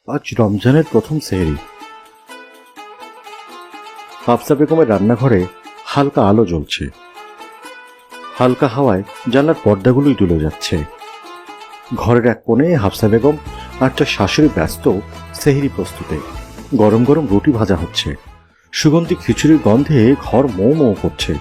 আজ রমজানের প্রথম সেহরি। হাফসা বেগমের রান্নাঘরে হালকা আলো জ্বলছে, হালকা হাওয়ায় জানলার পর্দাগুলোই দুলে যাচ্ছে। ঘরের এক কোণে হাফসা বেগম আর তার শাশুড়ি ব্যস্ত সেহরি প্রস্তুতে। গরম গরম রুটি ভাজা হচ্ছে, সুগন্ধি খিচুড়ির গন্ধে ঘর মৌ মৌ করছে।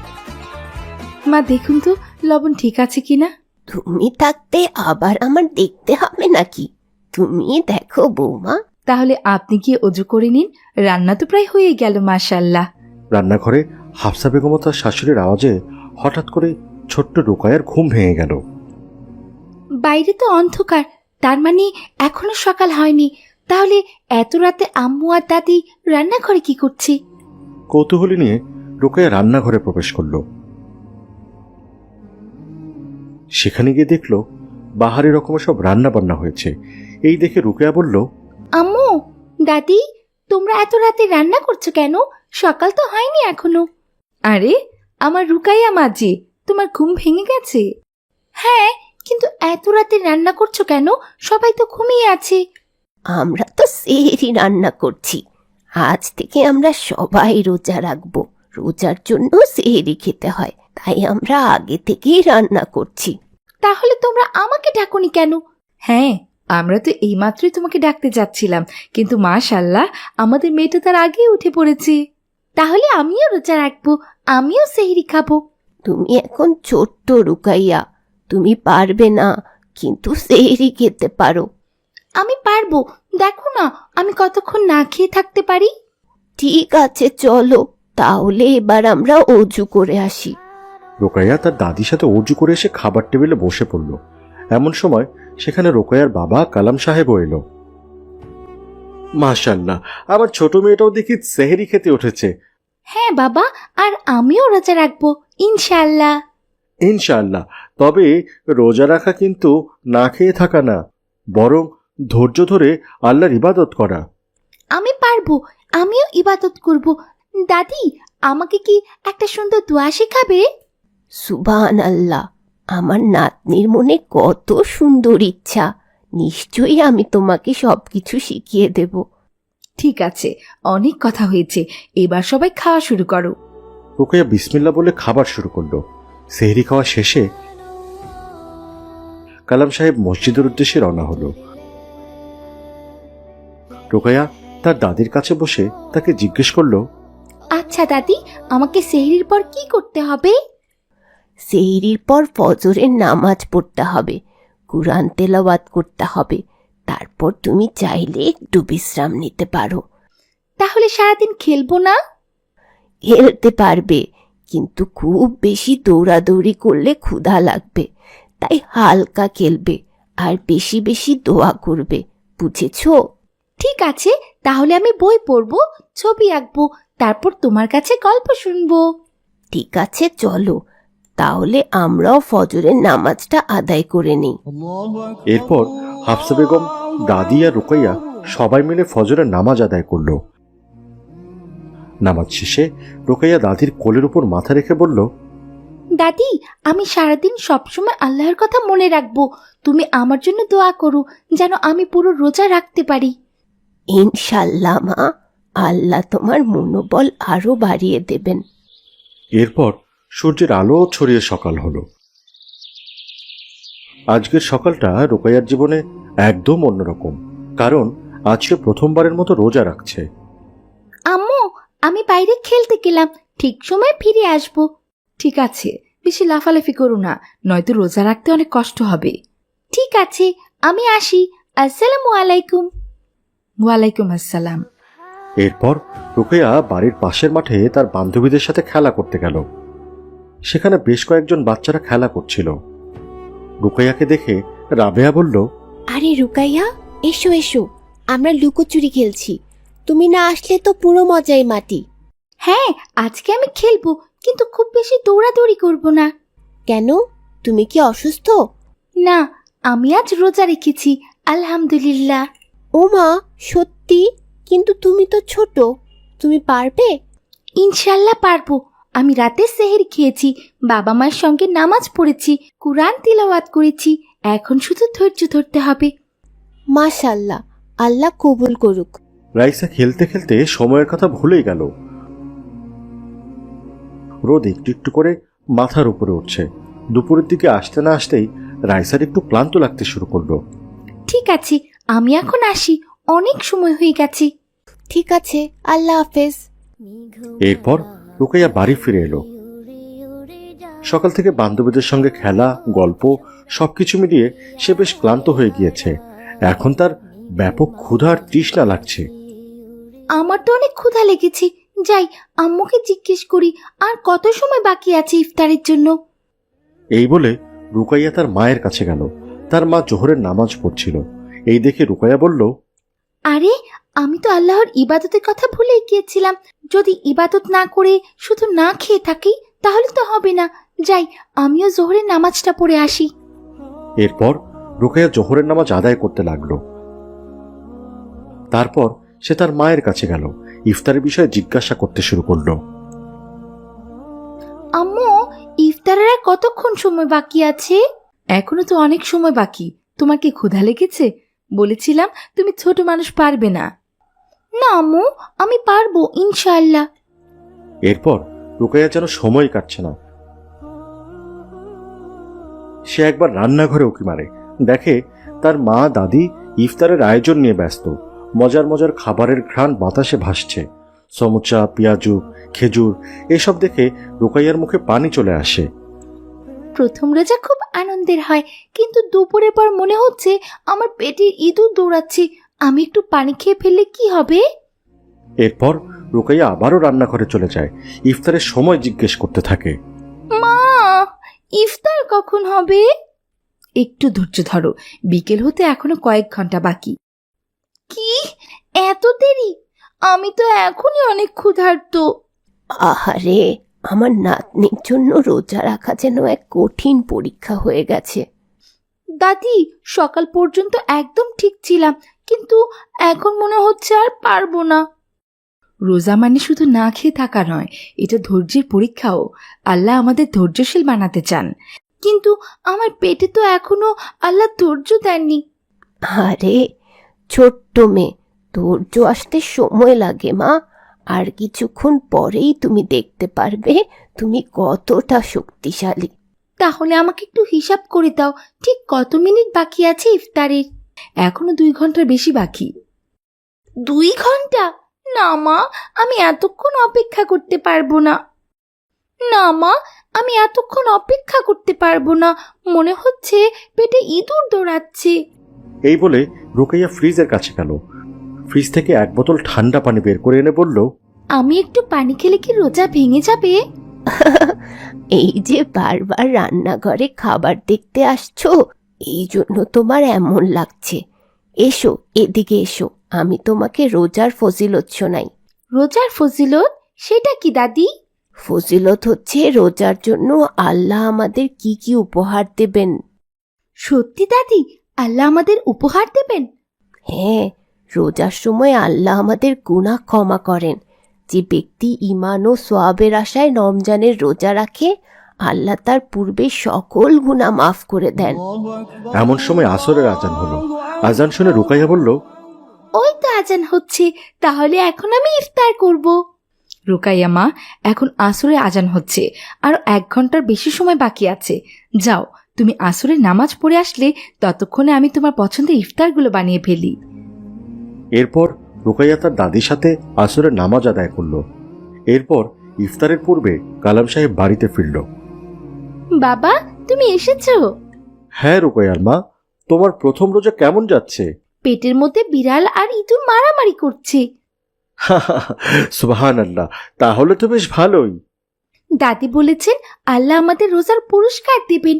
মা দেখুন তো লবণ ঠিক আছে কিনা। তুমি থাকতে আবার আমার দেখতে হবে নাকি? তুমি দেখো বৌমা। তাহলে আপনি কি অজু করে নিন, রান্না তো প্রায় হয়ে গেল মাশাআল্লাহ। রান্নাঘরে হাফসা বেগম ও তার শাশুড়ির আওয়াজে হঠাৎ করে ছোট্ট রোকায়ার ঘুম ভেঙে গেল। বাইরে তো অন্ধকার, তার মানে এখনো সকাল হয়নি। তাহলে এত রাতে আম্মু আর দাদি রান্নাঘরে কি করছে? কৌতূহলী নিয়ে রোকায়া রান্নাঘরে প্রবেশ করলো। সেখানে গিয়ে দেখলো বাহারি রকমের সব রান্না বান্না হয়েছে। এই দেখে রোকেয়া বলল, আম্মু, দাদি, তোমরা এত রাতে রান্না করছো কেন? সকাল তো হয়নি এখনো। আরে আমার রুকাইয়া মাঝি, তোমার ঘুম ভেঙে গেছে? হ্যাঁ, কিন্তু এত রাতে রান্না করছো কেন? সবাই তো ঘুমিয়ে আছে। আমরা তো সেহরি রান্না করছি। আজ থেকে আমরা সবাই রোজা রাখবো। রোজার জন্য সেহরি খেতে হয়, তাই আমরা আগে থেকেই রান্না করছি। তাহলে তোমরা আমাকে ডাকোনি কেন? হ্যাঁ, আমরা তো এইমাত্রই তোমাকে ডাকতে যাচ্ছিলাম, কিন্তু মাশাআল্লাহ আমাদের মেয়েটা তার আগেই উঠে পড়েছে। তাহলে আমিও রোজা রাখবো, আমিও সেহরি খাবো। তুমি এখন ছোট্ট রুকাইয়া, তুমি পারবে না, কিন্তু সেহরি খেতে পারো। আমি পারবো, দেখো না আমি কতক্ষণ না খেয়ে থাকতে পারি। ঠিক আছে, চলো তাহলে এবার আমরা অজু করে আসি। রোকাইয়া তার দাদির সাথে অর্জু করে এসে খাবার টেবিলে বসে পড়ল। এমন সময় সেখানে রোকাইয়ার বাবা কালাম সাহেবও এলো। মাশাআল্লাহ, আমার ছোট মেয়েটাও দেখি সেহরি খেতে উঠেছে। হ্যাঁ বাবা, আর আমিও রোজা রাখবো ইনশাআল্লাহ। ইনশাআল্লাহ। তবে রোজা রাখা কিন্তু না খেয়ে থাকা না, বরং ধৈর্য ধরে আল্লাহর ইবাদত করা। আমি পারবো, আমিও ইবাদত করব। দাদি, আমাকে কি একটা সুন্দর দোয়া শেখাবে? সুবহানাল্লাহ, আমার নাতনির মনে কত সুন্দর ইচ্ছা। নিশ্চয়ই আমি তোমাকে সবকিছু শিখিয়ে দেব। ঠিক আছে, অনেক কথা হয়েছে, এবার সবাই খাওয়া শুরু করো। রোকেয়া বিসমিল্লাহ বলে খাবার শুরু করলো। সেহরি খাওয়া শেষে কালাম সাহেব মসজিদের উদ্দেশ্যে রওনা হলো। রোকেয়া তার দাদির কাছে বসে তাকে জিজ্ঞেস করলো, আচ্ছা দাদি, আমাকে সেহরির পর কি করতে হবে? সেহরির পর ফজরের নামাজ পড়তে হবে, কুরআন তেলাওয়াত করতে হবে। তারপর তুমি চাইলে একটু বিশ্রাম নিতে পারো। তাহলে সারাদিন খেলবো না? খেলতে পারবে, কিন্তু খুব বেশি দৌড়াদৌড়ি করলে ক্ষুধা লাগবে। তাই হালকা খেলবে আর বেশি বেশি দোয়া করবে, বুঝেছো? ঠিক আছে, তাহলে আমি বই পড়বো, ছবি আঁকবো, তারপর তোমার কাছে গল্প শুনবো। ঠিক আছে, চলো তাহলে আমরাও ফজরের নামাজটা আদায় করে নিই। এরপর হাফসা বেগম, দাদি আর রোকাইয়া সবাই মিলে ফজরের নামাজ আদায় করল। নামাজ শেষে রোকাইয়া দাদির কোলের উপর মাথা রেখে বলল, দাদি, আমি সারাদিন সবসময় আল্লাহর কথা মনে রাখবো। তুমি আমার জন্য দোয়া করো যেন আমি পুরো রোজা রাখতে পারি। ইনশাল্লাহ মা, আল্লাহ তোমার মনোবল আরো বাড়িয়ে দেবেন। এরপর সূর্যের আলো ছড়িয়ে সকাল হলো। আজকের সকালটা রোকাইয়ার জীবনে একদম অন্যরকম, কারণ আজ সে প্রথমবারের মতো রোজা রাখছে। আম্মু, আমি বাইরে খেলতে গেলাম, ঠিক সময় ফিরে আসবো। ঠিক আছে, বেশি লাফালাফি করো না, নয়তো রোজা রাখতে অনেক কষ্ট হবে। ঠিক আছে, আমি আসি। আসসালামু আলাইকুম। ওয়ালাইকুম আসসালাম। এরপর রোকেয়া বাড়ির পাশের মাঠে তার বান্ধবীদের সাথে খেলা করতে গেল। সেখানে বেশ কয়েকজন বাচ্চারা খেলা করছিল। রোকেয়াকে দেখে রাবেয়া বলল, আরে রুকাইয়া, এসো এসো, আমরা লুকোচুরি খেলছি। তুমি না আসলে তো পুরো মজাই মাটি। হ্যাঁ, আজকে আমি খেলবো, কিন্তু খুব বেশি দৌড়াদৌড়ি করব না। কেন, তুমি কি অসুস্থ? না, আমি আজ রোজা রেখেছি, আলহামদুলিল্লাহ। ও মা, সত্যি? কিন্তু তুমি তো ছোট, তুমি পারবে? ইনশাল্লাহ পারবো। আমি রাতে সেহরি খেয়েছি, বাবা মায়ের সঙ্গে নামাজ পড়েছি, কুরআন তিলাওয়াত করেছি। এখন শুধু ধৈর্য ধরতে হবে। মাশাল্লাহ, আল্লাহ কবুল করুক। রাইসা খেলতে খেলতে সময়ের কথা ভুলেই গেল। রোদ একটু একটু করে মাথার উপরে উঠছে। দুপুরের দিকে আসতে না আসতেই রাইসার একটু ক্লান্ত লাগতে শুরু করলো। ঠিক আছে, আমি এখন আসি, অনেক সময় হয়ে গেছে। ঠিক আছে, আল্লাহ হাফেজ। এরপর রুকাইয়া বাড়ি ফিরে এলো। সকাল থেকে বান্ধবীদের সঙ্গে খেলা, গল্প সবকিছু মিলিয়ে সে বেশ ক্লান্ত হয়ে গিয়েছে। এখন তার ব্যাপক ক্ষুধা আর তৃষ্ণা লাগছে। আমার তো অনেক ক্ষুধা লেগেছে, যাই আম্মুকে জিজ্ঞেস করি আর কত সময় বাকি আছে ইফতারের জন্য। এই বলে রুকাইয়া তার মায়ের কাছে গেল। তার মা জোহরের নামাজ পড়ছিল। এই দেখে রুকাইয়া বলল, আরে, আমি তো আল্লাহর ইবাদতের কথা ভুলেই গিয়েছিলাম। যদি ইবাদত না করে শুধু না খেয়ে থাকি তাহলে তো হবে না। যাই, আমিও জোহরের নামাজটা পড়ে আসি। এরপর রুকাইয়া জোহরের নামাজ আদায় করতে লাগলো। তারপর সে তার মায়ের কাছে গেল, ইফতারের বিষয়ে জিজ্ঞাসা করতে শুরু করলো। আম্মু, ইফতারের আর কতক্ষণ সময় বাকি আছে? এখনো তো অনেক সময় বাকি। তোমার কি ক্ষুধা লেগেছে? বলেছিলাম তুমি ছোট মানুষ, পারবে না। না আম্মু, আমি পারবো ইনশাআল্লাহ। এরপর রুকাইয়া যেন সময় কাটছে না। সে একবার রান্নাঘরে উঁকি মারে, দেখে তার মা দাদি ইফতারের আয়োজন নিয়ে ব্যস্ত। মজার মজার খাবারের ঘ্রাণ বাতাসে ভাসছে। সমুচা, পেঁয়াজু, খেজুর এসব দেখে রুকাইয়ার মুখে পানি চলে আসে। প্রথম রোজা খুব আনন্দের হয়, কিন্তু দুপুরের পর মনে হচ্ছে আমার পেটে ইঁদুর দৌড়াচ্ছে। আমি একটু পানি খেয়ে ফেললে কি হবে? এরপর রুকাইয়া আবারও রান্নাঘরে চলে যায়। ইফতারের সময় জিজ্ঞেস করতে থাকে। মা, ইফতার কখন হবে? একটু ধৈর্য ধরো, বিকেল হতে এখনো কয়েক ঘন্টা বাকি। কি, এত দেরি? আমি তো এখনই অনেক ক্ষুধার্ত। আহারে, আমার নাতনির জন্য রোজা রাখা যেন এক কঠিন পরীক্ষা হয়ে গেছে। দাদি, সকাল পর্যন্ত একদম ঠিক ছিলাম, কিন্তু এখন মনে হচ্ছে আর পারবো না। রোজা মানে শুধু না খেয়ে থাকা নয়, এটা ধৈর্যের পরীক্ষাও। আল্লাহ আমাদের ধৈর্যশীল বানাতে চান, কিন্তু আমার পেটে তো এখনো আল্লাহ ধৈর্য দেননি। আরে ছোট্ট মেয়ে, ধৈর্য আসতে সময় লাগে মা। আর কিছুক্ষণ পরেই তুমি দেখতে পারবে তুমি কতটা শক্তিশালী। তাহলে আমাকে একটু হিসাব করে দাও, ঠিক কত মিনিট বাকি আছে ইফতারের? এখনো 2 ঘন্টার বেশি বাকি। 2 ঘন্টা? না মা, আমি এতক্ষণ অপেক্ষা করতে পারবো না। না মা, আমি এতক্ষণ অপেক্ষা করতে পারবো না। মনে হচ্ছে পেটে ইঁদুর দৌড়াচ্ছে। এই বলে রুকাইয়া ফ্রিজের কাছে গেল। ফ্রিজ থেকে এক বোতল ঠান্ডা পানি বের করে এনে বলল, আমি একটু পানি খেলে কি রোজা ভেঙে যাবে? এই যে বারবার রান্নাঘরে খাবার দেখতে আসছো, এই জন্য তোমার এমন লাগছে। এসো, এদিকে এসো, আমি তোমাকে রোজার ফজিলত শোনাই। রোজার ফজিলত? সেটা কি দাদি? ফজিলত হচ্ছে রোজার জন্য আল্লাহ আমাদের কি কি উপহার দেবেন। সত্যি দাদি, আল্লাহ আমাদের উপহার দেবেন? হ্যাঁ, রোজার সময় আল্লাহ আমাদের গুনাহ ক্ষমা করেন। যে ব্যক্তি ঈমান ও সওয়াবের আশায় রমজানের রোজা রাখে, আল্লাহ তার পূর্বে সকল গুনাহ মাফ করে দেন। এমন সময় আসরের আজান হলো। আজান শুনে রুকাইয়া বলল, ওই তো আজান হচ্ছে, তাহলে এখন আমি ইফতার করব। রুকাইয়া মা, এখন আসরের আজান হচ্ছে, আরো 1 ঘন্টার বেশি সময় বাকি আছে। যাও, তুমি আসরের নামাজ পড়ে আসলে ততক্ষণে আমি তোমার পছন্দের ইফতারগুলো বানিয়ে ফেলি। এরপর রুকাইয়া তার দাদির সাথে আসরের নামাজ আদায় করলো। এরপর ইফতারের পূর্বে কালাম সাহেব বাড়িতে ফিরল। বাবা, তুমি এসেছো? হ্যাঁ রুকাইয়ার মা, তোমার প্রথম রোজা কেমন যাচ্ছে? পেটের মধ্যে বিড়াল আর ইঁদুর মারামারি করছে। সুবহানাল্লাহ, তাহলে তো বেশ ভালোই। দাদি বলেছেন আল্লাহ আমাদের রোজার পুরস্কার দেবেন।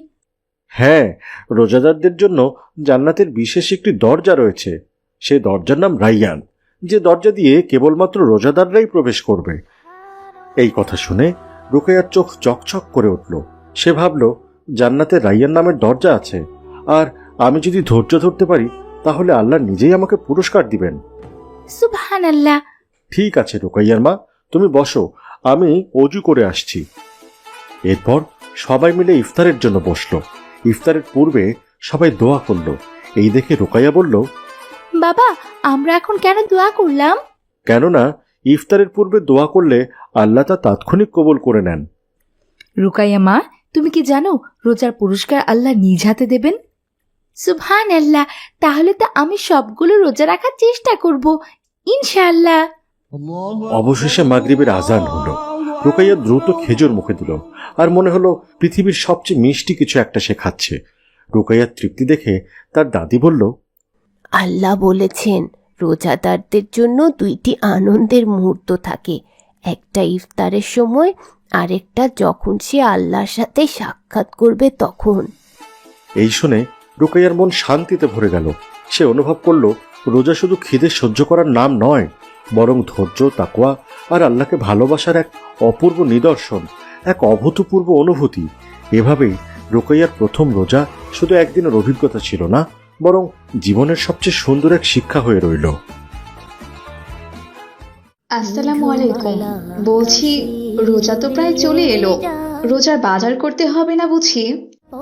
হ্যাঁ, রোজাদারদের জন্য জান্নাতের বিশেষ একটি দরজা রয়েছে। সে দরজার নাম রাইয়ান, যে দরজা দিয়ে কেবলমাত্র রোজাদাররাই প্রবেশ করবে। এই কথা শুনে রুকাইয়ার চোখ চকচক করে উঠল। সে ভাবল, জান্নাতে রাইয়ান নামের দরজা আছে, আর আমি যদি ধৈর্য ধরতে পারি তাহলে আল্লাহ নিজেই আমাকে পুরস্কার দিবেন। সুবহানাল্লাহ। ঠিক আছে রুকাইয়ার মা, তুমি বসো, আমি অজু করে আসছি। এরপর সবাই মিলে ইফতারের জন্য বসলো। ইফতারের পূর্বে সবাই দোয়া করলো। এই দেখে রুকাইয়া বলল, বাবা, আমরা এখন কেন দোয়া করলাম? কেননা ইফতারের পূর্বে দোয়া করলে আল্লাহ তা তাৎক্ষণিক কবুল করে নেন। রুকাইয়া মা, তুমি কি জানো রোজার পুরস্কার আল্লাহ নিজ হাতে দেবেন? সুবহান আল্লাহ, তাহলে তো আমি সবগুলো রোজা রাখার চেষ্টা করব ইনশাআল্লাহ। অবশেষে মাগরিবের আজান হলো। রুকাইয়া দ্রুত খেজুর মুখে দিল, আর মনে হলো পৃথিবীর সবচেয়ে মিষ্টি কিছু একটা সে খাচ্ছে। রুকাইয়ার তৃপ্তি দেখে তার দাদি বলল, আল্লাহ বলেছেন রোজাদারদের জন্য দুইটি আনন্দের মুহূর্ত থাকে, একটা ইফতারের সময়, আরেকটা যখন সে আল্লাহর সাথে সাক্ষাৎ করবে তখন। এই শুনে রুকাইয়ার মন শান্তিতে ভরে গেল। সে অনুভব করলো রোজা শুধু খিদে সহ্য করার নাম নয়, বরং ধৈর্য, তাকওয়া আর আল্লাহকে ভালোবাসার এক অপূর্ব নিদর্শন, এক অভূতপূর্ব অনুভূতি। এভাবেই রুকাইয়ার প্রথম রোজা শুধু একদিনের অভিজ্ঞতা ছিল না, বরং জীবনের সবচেয়ে সুন্দর এক শিক্ষা হয়ে রইল। আসসালামু আলাইকুম। বলছি, রোজা তো প্রায় চলে এলো, রোজার বাজার করতে হবে না বুঝি?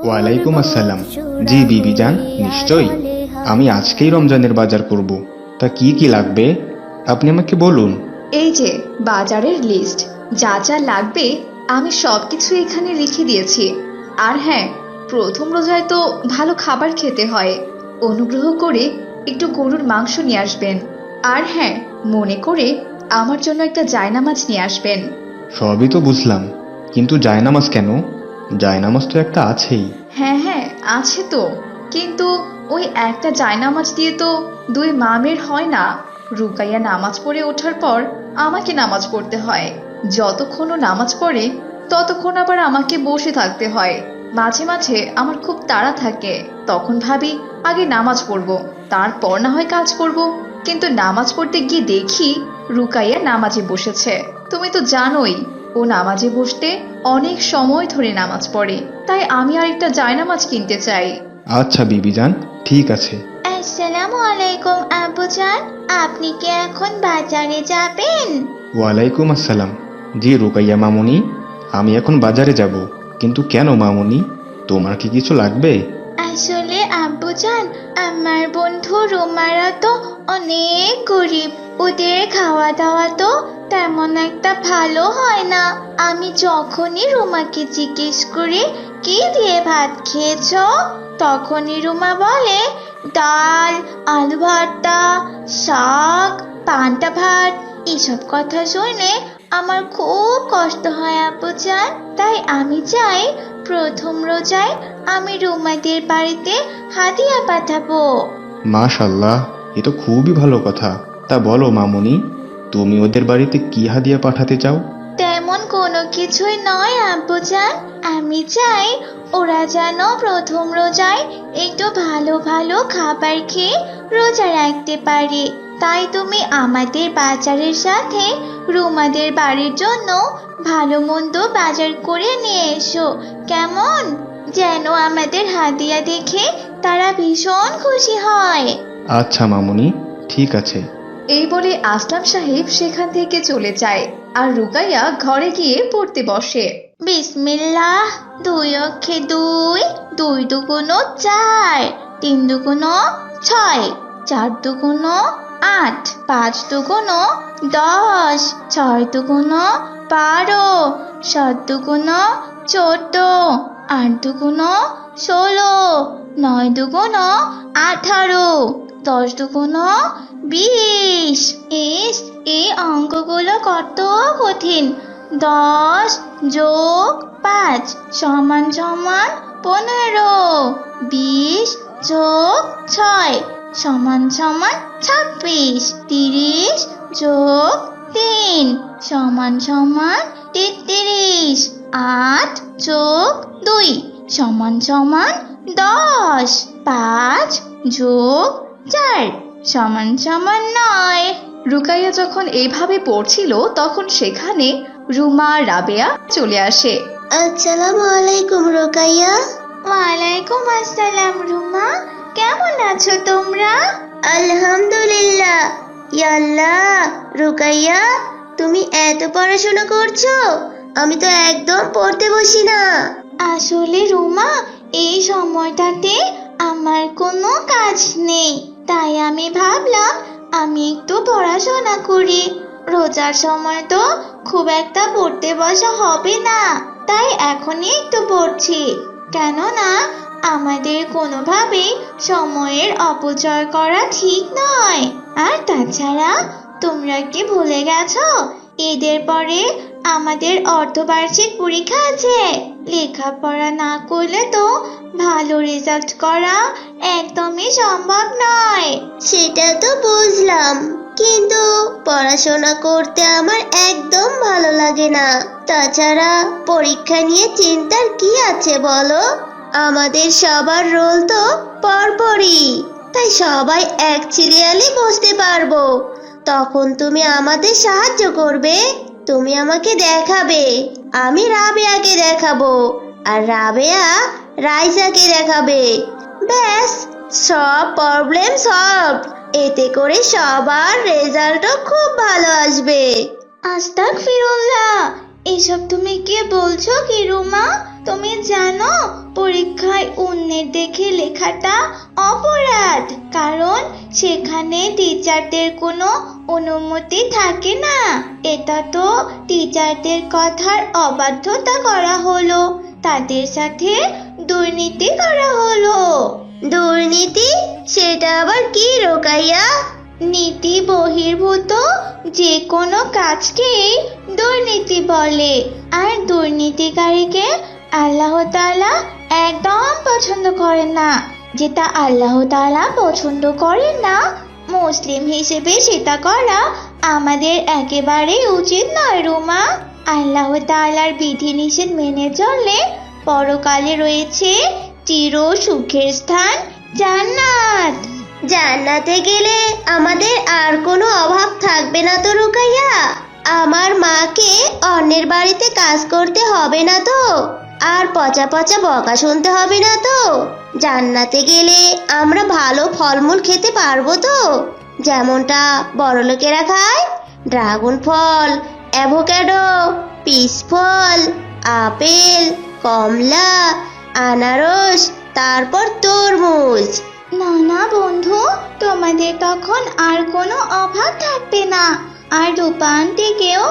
ওয়ালাইকুম আসসালাম। জি বিবি যান, নিশ্চয়ই। আমি আজকেই রমজানের বাজার করব। তা কি কি লাগবে আপনি আমাকে বলুন। এই যে বাজারের লিস্ট, যা যা লাগবে আমি সবকিছু এখানে লিখে দিয়েছি। আর হ্যাঁ, প্রথম রোজায় তো ভালো খাবার খেতে হয়, অনুগ্রহ করে একটু গরুর মাংস নিয়ে আসবেন। আর হ্যাঁ, মনে করে আমার জন্য একটা জায়নামাজ নিয়ে আসবেন। সবই তো বুঝলাম, কিন্তু জায়নামাজ কেন? জায়নামাজ তো একটা আছেই। হ্যাঁ হ্যাঁ, আছে তো, কিন্তু ওই একটা জায়নামাজ দিয়ে তো দুই মামের হয় না। রুকাইয়া নামাজ পড়ে ওঠার পর আমাকে নামাজ পড়তে হয়, যতক্ষণ ও নামাজ পড়ে ততক্ষণ আবার আমাকে বসে থাকতে হয়। মাঝে মাঝে আমার খুব তাড়া থাকে, তখন ভাবি আগে নামাজ পড়বো, তারপর না হয় কাজ করব। কিন্তু নামাজ পড়তে গিয়ে দেখি রুকাইয়া নামাজে বসেছে। তুমি তো জানোই ও নামাজে বসতে অনেক সময় ধরে নামাজ পড়ে, তাই আমি আরেকটা জায়নামাজ কিনতে চাই। আচ্ছা বিবি যান, ঠিক আছে। আসসালামু আলাইকুম আব্বুজান, আপনি কি এখন বাজারে যাবেন? ওয়ালাইকুম আসসালাম। জি রুকাইয়া মামুনি, আমি এখন বাজারে যাব। কিন্তু কেন মামুনি, তোমার কি কিছু লাগবে? আসলে আব্বুজান, আমার বন্ধু রুমারা তো অনেক গরিব, ওদের খাওয়া দাওয়া তো তেমন একটা ভালো হয় না। আমি যখনই রুমাকে জিজ্ঞেস করি কি দিয়ে ভাত খেয়েছো, তখনই রুমা বলে ডাল, আলু ভর্তা, শাক, পান্তা ভাত। এসব কথা শুনে আমার খুব কষ্ট হয় আব্বুজান। তাই আমি চাই প্রথম রোজায় আমি রুমাদের বাড়িতে হাদিয়া পাঠাবো। মাশাল্লাহ, এ তো খুবই ভালো কথা। তা বলো মামুনি, তুমি ওদের বাড়িতে কি হাদিয়া পাঠাতে চাও? তেমন কোনো কিছুই নয় আব্বুজান, আমি চাই ওরা যেন প্রথম রোজায় একটু ভালো ভালো খাবার খেয়ে রোজা রাখতে পারে। তাই তুমি আমাদের বাজারের সাথে রুমাদের বাড়ির জন্য ভালো মন্দ বাজার করে নিয়ে এসো, কেমন? যেন আমাদের হাদিয়া দেখে তারা ভীষণ খুশি হয়। আচ্ছা মামুনি, ঠিক আছে। এই বলে আসলাম সাহেব সেখান থেকে চলে যায়, আর রুকাইয়া ঘরে গিয়ে পড়তে বসে। বিসমিল্লাহ, 2 অক্ষে 2, 2 দুগুণ 4, 3 দুগুণ 6, 4 দুগুণ 8, 5 দুগুণ 10, 6 দুগুণ 12, 7 দুগুণ 14, 8 দুগুণ 16, 9 দুগুণ 18, 10 দুগুণ 20। এই অঙ্কগুলো কত কঠিন। 10 যোগ 5 সমান সমান 15, 20 যোগ 6 সমান সমান 26, 30 যোগ 3 সমান সমান 33, 8 যোগ 2 সমান সমান 10, 5 যোগ 4 সমান সমান 9। রুকাইয়া যখন এইভাবে পড়ছিল তখন সেখানে রুমা রাবেয়া চলে আসে। আসসালামু আলাইকুম রুকাইয়া। ওয়ালাইকুম আসসালাম রুমা, কেমন আছো তোমরা? আলহামদুলিল্লাহ। ইয়া আল্লাহ, রুকাইয়া তুমি এত পড়াশোনা করছো, আমি তো একদম পড়তে বসি না। আসলে রুমা, এই সময়টাতে আমার কোনো কাজ নেই, তাই আমি ভাবলাম আমি একটু পড়াশোনা করি। রোজার সময় তো খুব একটা পড়তে বসা হবে না, তাই এখনই একটু পড়ছি। কেননা আমাদের কোনোভাবেই সময়ের অপচয় করা ঠিক নয়। আর তাছাড়া তোমরা কি ভুলে গেছো ঈদের পরে আমাদের অর্ধবার্ষিক পরীক্ষা আছে? লেখাপড়া না করলে তো ভালো রেজাল্ট করা একদমই সম্ভব নয়। সেটা তো বুঝলাম, কিন্তু পড়াশোনা করতে আমার একদম ভালো লাগে না। তাছাড়া পরীক্ষা নিয়ে চিন্তার কি আছে বলো? আমাদের সবার রোল তো পরপরই, তাই সবাই এক সিরিয়ালে বসতে পারবো। তখন তুমি আমাদের সাহায্য করবে, তুমি আমাকে দেখাবে, আমি রাবেয়াকে দেখাবো, আর রাবেয়া রাইসাকে দেখাবে। ব্যাস, সব প্রবলেম সলভ। এতে করে সবার রেজাল্টও খুব ভালো আসবে। আস্তাগফিরুল্লাহ, এসব তুমি কি বলছো কি রুমা? তুমি জানো পরীক্ষায় অন্যের দেখে লেখাটা অপরাধ, কারণ সেখানে টিচারদের কোনো অনুমতি থাকে না। এটা তো টিচারদের কথার অবাধ্যতা করা হলো, তাদের সাথে দুর্নীতি করা হলো। দুর্নীতি? সেটা আবার কি রোকাইয়া? নীতি বহির্ভূত যে কোনো কাজকেই দুর্নীতি বলে, আর দুর্নীতিকারীকে আল্লাহ তাআলা একদম পছন্দ করেন না। যেটা আল্লাহ তাআলা পছন্দ করেন না, মুসলিম হিসেবে সেটা করা আমাদের একেবারেই উচিত নয় রুমা। আল্লাহ তাআলার বিধিনিষেধ মেনে চললে পরকালে রয়েছে চির সুখের স্থান, জান্নাত। জান্নাতে গেলে আমাদের আর কোনো অভাব থাকবে না তো রুকাইয়া? আমার মাকে অন্যের বাড়িতে কাজ করতে হবে না তো? আর পচা পচা বকা শুনতে হবে না তো? জান্নাতে গেলে আমরা ভালো ফলমূল খেতে পারবো তো, যেমনটা বড়লোকেরা খায়? ড্রাগন ফল, অ্যাভোকাডো, পিচ ফল, আপেল, কমলা, আনারস, তারপর তরমুজ। না না বন্ধু, তোমাদের তখন আর কোনো অভাব থাকবে না, আর রূপান থেকেও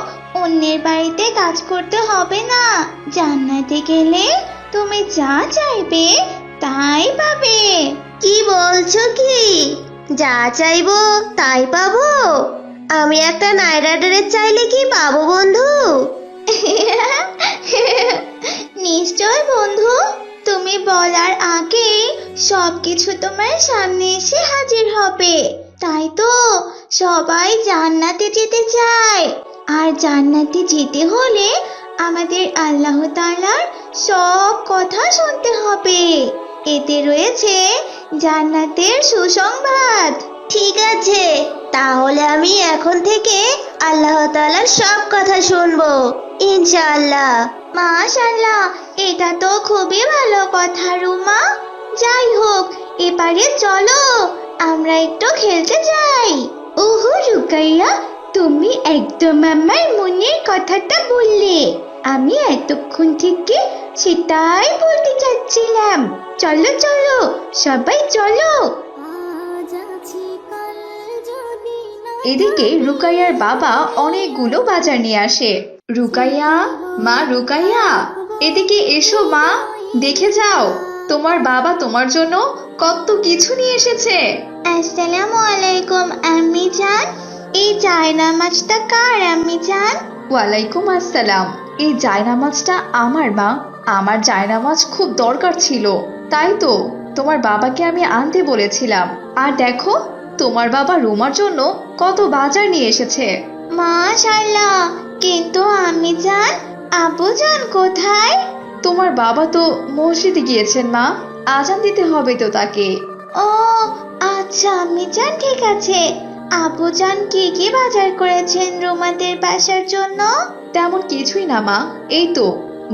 অন্যের বাড়িতে কাজ করতে হবে না। জান্নাতে গেলে তুমি যা চাইবে তাই পাবে। কি বলছো কি? যা চাইবো তাই পাবো? আমি একটা নায়রা ড্রেস চাইলে কি পাবো বন্ধু? নিশ্চয় বন্ধু, তুমি বলার আগে সবকিছু তোমার সামনে এসে হাজির হবে। তাই তো সবাই জান্নাতে যেতে চায়, আর জান্নাতে যেতে হলে আমাদের আল্লাহ তাআলার সব কথা শুনতে হবে। এতে রয়েছে জান্নাতের সুসংবাদ। ঠিক আছে, তাহলে আমি এখন থেকে আল্লাহ তাআলার সব কথা শুনবো ইনশাআল্লাহ। মাশাআল্লাহ, এটা তো খুবই ভালো কথা রুমা। যাই হোক, এবারে চলো আমরা একটু খেলতে যাই। ওহো রুকাইয়া, তুমি একদম আমার মনের কথাটা বললে। আমি এতক্ষণ থেকে সেটাই বলতে চাচ্ছিলাম। চলো চলো, সবাই চলো। এদিকে রুকাইয়ার বাবা অনেকগুলো বাজার নিয়ে আসে। রুকাইয়া, মা রুকাইয়া, এদিকে এসো মা, দেখে যাও তোমার বাবা তোমার জন্য কত কিছু নিয়ে এসেছে। আসসালামু আলাইকুম আম্মি জান। এই জায়নামাজটা কার আম্মি জান? ওয়ালাইকুম আসসালাম। এই জায়নামাজটা আমার মা, আমার জায়নামাজ খুব দরকার ছিল, তাই তো তোমার বাবাকে আমি আনতে বলেছিলাম। আর দেখো তোমার বাবা রুমার জন্য কত বাজার নিয়ে এসেছে। মাশাআল্লাহ, কিন্তু আম্মি জান, আব্বু জান কোথায়? তোমার বাবা তো মসজিদে গিয়েছেন মা, আজান দিতে হবে তো তাকে। ও আচ্ছা আম্মি জান, ঠিক আছে। আব্বু জান কি কি বাজার করেছেন রুমাদের বাসার জন্য? তেমন কিছুই না মা, এই তো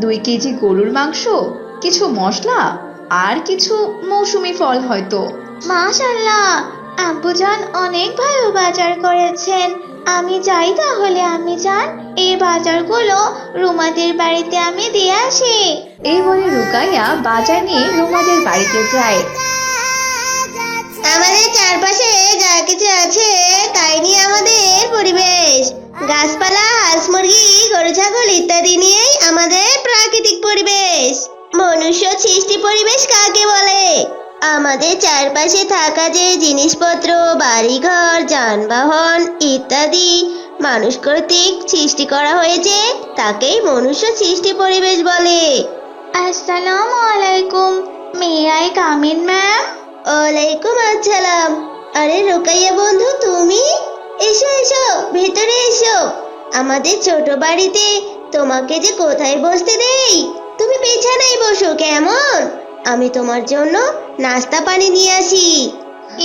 2 কেজি গরুর মাংস, কিছু মশলা, আর কিছু মৌসুমী ফল হয়তো। মাশাআল্লাহ, আব্বু জান অনেক ভালো বাজার করেছেন। আমি যাই তাহলে আম্মি জান, এই বাজারগুলো রুমাদের বাড়িতে আমি দিয়ে আসি। এই বলে রুকাইয়া বাজার নিয়ে রুমাদের বাড়িতে যায়। আমাদের চারপাশে যা কিছু আছে তাই নিয়ে আমাদের পরিবেশ, গাছপালা, হাঁস মুরগি, গরু ছাগল ইত্যাদি নিয়েই আমাদের প্রাকৃতিক পরিবেশ। মনুষ্য সৃষ্টি পরিবেশ কাকে বলে? আমাদের চারপাশে থাকা যে জিনিসপত্র, বাড়িঘর, যানবাহন ইত্যাদি মানুষ কর্তৃক সৃষ্টি করা হয়েছে তাকেই মনুষ্য সৃষ্টি পরিবেশ বলে। আসসালামু আলাইকুম, may I come in ma'am? ওয়ালাইকুম আসসালাম। আরে রোকাইয়া বন্ধু, তুমি এসো এসো, ভেতরে এসো। আমাদের ছোট বাড়িতে তোমাকে যে কোথায় বসতে দেই, তুমি বিছানায় বসো কেমন? আমি তোমার জন্য নাস্তা পানি নিয়ে আসি।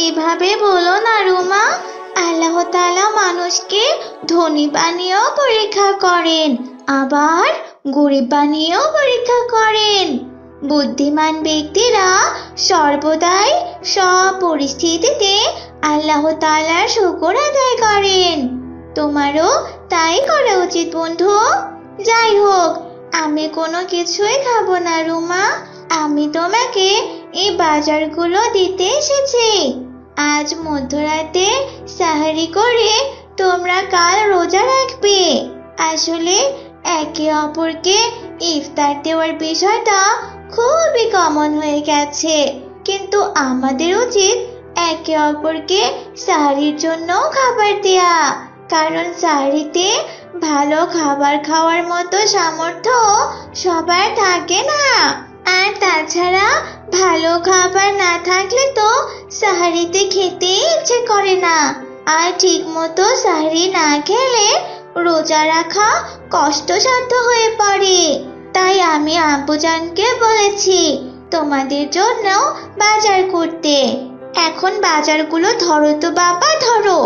এভাবে বলো না রুমা, আল্লাহ তাআলা মানুষকে ধনী বানিয়েও পরীক্ষা করেন, আবার গরিব বানিয়েও পরীক্ষা করেন। বুদ্ধিমান ব্যক্তিরা সর্বদাই সব পরিস্থিতিতে আল্লাহ তাআলার শুকর আদায় করেন। তোমারও তাই করা উচিত বন্ধু। যাই হোক, আমি কোনো কিছুই খাবো না রুমা, আমি তোমাকে এই বাজারগুলো দিতে এসেছি। আজ মধ্যরাতে সাহারি করে তোমরা কাল রোজা রাখবে। আসলে একে অপরকে ইফতার দেওয়ার বিষয়টা খুবই কমন হয়ে গেছে, কিন্তু আমাদের উচিত একে অপরকে সাহারির জন্য খাবার দেয়া, কারণ সাহারিতে ভালো খাবার খাওয়ার মতো সামর্থ্য সবার থাকে না। আর তাছাড়া ভালো খাবার না থাকলে তো সাহারিতে খেতে ইচ্ছে করে না, আর ঠিক মতো সাহারি না খেলে রোজা রাখা কষ্টসাধ্য হয়ে পড়ে। তাই আমি আব্বুজানকে বলেছি তোমাদের জন্য বাজার করতে। এখন বাজারগুলো ধরো তো বাবা, ধরো।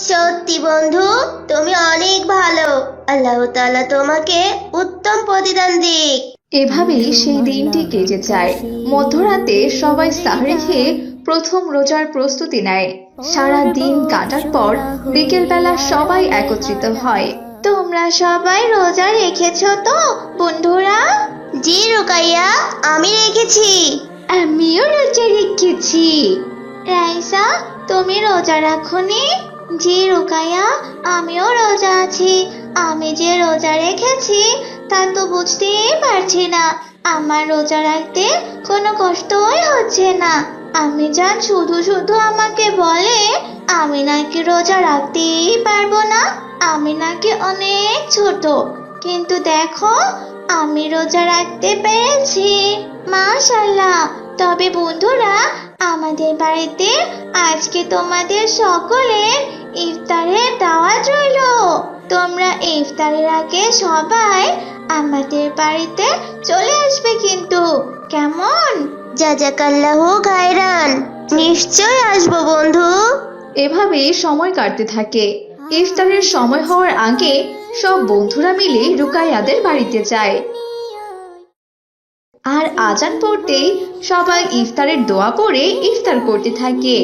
সত্যি বন্ধু, তুমি অনেক ভালো। আল্লাহ তাআলা তোমাকে উত্তম প্রতিদান দিক। এভাবেই সেই দিনটি কেটে যায়। মধ্যরাতে সবাই সাহরি খেয়ে প্রথম রোজার প্রস্তুতি নেয়। সারা দিন কাটার পর বিকেলবেলা সবাই একত্রিত হয়। তোমরা সবাই রোজা রেখেছো তো বন্ধুরা? জি রোকাইয়া, আমি রেখেছি। আমিও রোজা রেখেছি। রাইসা, তুমি রোজা রাখোনি? জি রোকাইয়া, আমিও রোজা আছি। আমি যে রোজা রেখেছি তা তো বুঝতেই পারছি না। আমার রোজা রাখতে কোনো কষ্টই হচ্ছে না। আমি জান শুধু শুধু আমাকে বলে আমি নাকি রোজা রাখতেই পারবো না, আমি নাকি অনেক ছোট। কিন্তু দেখো, আমি রোজা রাখতে পেরেছি, মাশাআল্লাহ। তবে বন্ধুরা, আমাদের বাড়িতে আজকে তোমাদের সকলের ইফতারের দাওয়াত রইল। তোমরা ইফতারের আগে সবাই আমাদের বাড়িতে চলে আসবে কিন্তু, কেমন? জাযাকাল্লাহু খায়রান। নিশ্চয় আসবো বন্ধু। এভাবেই সময় কাটতে থাকে। ইফতারের সময় হওয়ার আগে সব বন্ধুরা মিলে রুকাইয়াদের বাড়িতে যায়। আর আজান পড়তেই সবাই ইফতারের দোয়া পড়ে ইফতার করতে থাকে।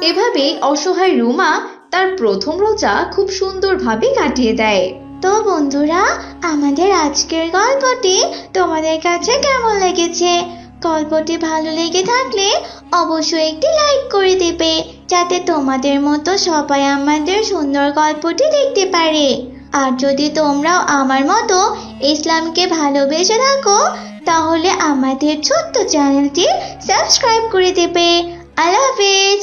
এভাবে অসহায় রুমা তার প্রথম রোজা খুব সুন্দরভাবে কাটিয়ে দেয়। তো বন্ধুরা, আমাদের আজকের গল্পটি তোমাদের কাছে কেমন লেগেছে? গল্পটি ভালো লেগে থাকলে অবশ্যই একটি লাইক করে দেবে, যাতে তোমাদের মতো সবাই আমাদের সুন্দর গল্পটি দেখতে পারে। আর যদি তোমরাও আমার মতো ইসলামকে ভালোবেসে থাকো, তাহলে আমাদের ছোট্ট চ্যানেলটি সাবস্ক্রাইব করে দেবে। আল্লাহ হাফেজ।